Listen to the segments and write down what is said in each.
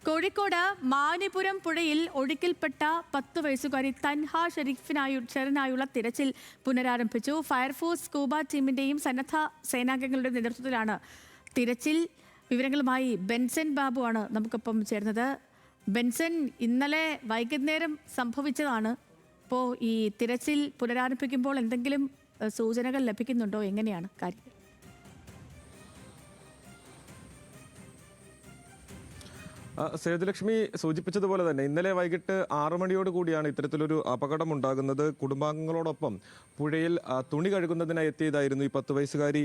കോഴിക്കോട് മാനിപുരം പുഴയിൽ ഒഴുക്കിൽപ്പെട്ട 10 വയസ്സുകാരി തൻഹ ഷെറിനായുള്ള തിരച്ചിൽ പുനരാരംഭിച്ചു. ഫയർഫോഴ്സ് സ്കൂബ ടീമിന്റെയും സന്നദ്ധ സേനാംഗങ്ങളുടെ നേതൃത്വത്തിലാണ് തിരച്ചിൽ. വിവരങ്ങളുമായി ബെൻസൻ ബാബുവാണ് നമുക്കൊപ്പം ചേർന്നത്. ബെൻസൻ, ഇന്നലെ വൈകുന്നേരം സംഭവിച്ചതാണ്. ഇപ്പോൾ ഈ തിരച്ചിൽ പുനരാരംഭിക്കുമ്പോൾ എന്തെങ്കിലും സൂചനകൾ ലഭിക്കുന്നുണ്ടോ? എങ്ങനെയാണ് കാര്യം? സേതുലക്ഷ്മി സൂചിപ്പിച്ചതുപോലെ തന്നെ ഇന്നലെ വൈകിട്ട് 6 മണിയോട് കൂടിയാണ് ഇത്തരത്തിലൊരു അപകടം ഉണ്ടാകുന്നത്. കുടുംബാംഗങ്ങളോടൊപ്പം പുഴയിൽ തുണി കഴുകുന്നതിനായി എത്തിയതായിരുന്നു ഈ 10 വയസ്സുകാരി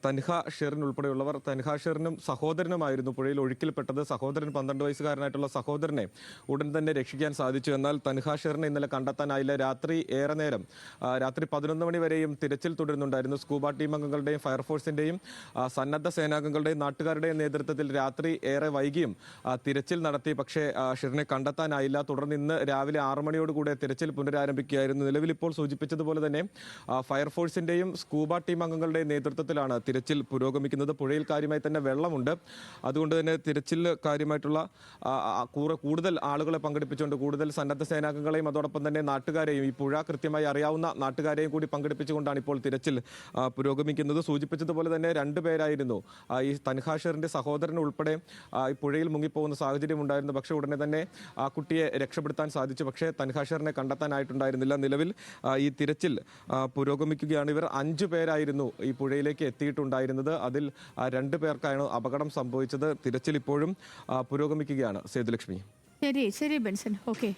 തൻഹ ഷെറിൻ ഉൾപ്പെടെയുള്ളവർ. തൻഹ ഷെറിനും സഹോദരനുമായിരുന്നു പുഴയിൽ ഒഴുക്കിൽപ്പെട്ടത്. സഹോദരൻ 12 വയസ്സുകാരനായിട്ടുള്ള സഹോദരനെ ഉടൻ തന്നെ രക്ഷിക്കാൻ സാധിച്ചു. എന്നാൽ തൻഹ ഷെറിനെ ഇന്നലെ കണ്ടെത്താനായില്ല. രാത്രി 11 മണി വരെയും തിരച്ചിൽ തുടരുന്നുണ്ടായിരുന്നു. സ്കൂബ ടീം അംഗങ്ങളുടെയും ഫയർഫോഴ്സിന്റെയും സന്നദ്ധ സേനാംഗങ്ങളുടെയും നാട്ടുകാരുടെയും നേതൃത്വത്തിൽ രാത്രി ഏറെ വൈകിയും തിരച്ചിൽ നടത്തി. പക്ഷേ ഷെറിനെ കണ്ടെത്താനായില്ല. തുടർന്ന് ഇന്ന് രാവിലെ 6 മണിയോടുകൂടെ തിരച്ചിൽ പുനരാരംഭിക്കുകയായിരുന്നു. നിലവിൽ ഇപ്പോൾ സൂചിപ്പിച്ചതുപോലെ തന്നെ ഫയർഫോഴ്സിന്റെയും സ്കൂബ ടീം അംഗങ്ങളുടെയും നേതൃത്വത്തിലാണ് തിരച്ചിൽ പുരോഗമിക്കുന്നത്. പുഴയിൽ കാര്യമായി തന്നെ വെള്ളമുണ്ട്. അതുകൊണ്ട് തന്നെ തിരച്ചിൽ കാര്യമായിട്ടുള്ള കൂടുതൽ ആളുകളെ പങ്കെടുപ്പിച്ചുകൊണ്ട് കൂടുതൽ സന്നദ്ധ സേനാംഗങ്ങളെയും അതോടൊപ്പം തന്നെ നാട്ടുകാരെയും, ഈ പുഴ കൃത്യമായി അറിയാവുന്ന നാട്ടുകാരെയും കൂടി പങ്കെടുപ്പിച്ചുകൊണ്ടാണ് ഇപ്പോൾ തിരച്ചിൽ പുരോഗമിക്കുന്നത്. സൂചിപ്പിച്ചതുപോലെ തന്നെ 2 പേരായിരുന്നു ഈ തൻഹ ഷെറിന്റെ സഹോദരൻ ഉൾപ്പെടെ ഈ പുഴയിൽ മുങ്ങിപ്പോകുന്ന സാഹചര്യം ഉണ്ടായിരുന്നു. പക്ഷേ ഉടനെ തന്നെ ആ കുട്ടിയെ രക്ഷപ്പെടുത്താൻ സാധിച്ചു. പക്ഷേ തൻഹ ഷെറിനെ കണ്ടെത്താനായിട്ടുണ്ടായിരുന്നില്ല. നിലവിൽ ഈ തിരച്ചിൽ പുരോഗമിക്കുകയാണ്. ഇവർ 5 പേരായിരുന്നു ഈ പുഴയിലേക്ക് എത്തിയിട്ടുണ്ടായിരുന്നത്. അതിൽ 2 പേർക്കാണ് അപകടം സംഭവിച്ചത്. തിരച്ചിൽ ഇപ്പോഴും പുരോഗമിക്കുകയാണ്. സേതുലക്ഷ്മി. ശരി ബെൻസൻ, ഓക്കെ.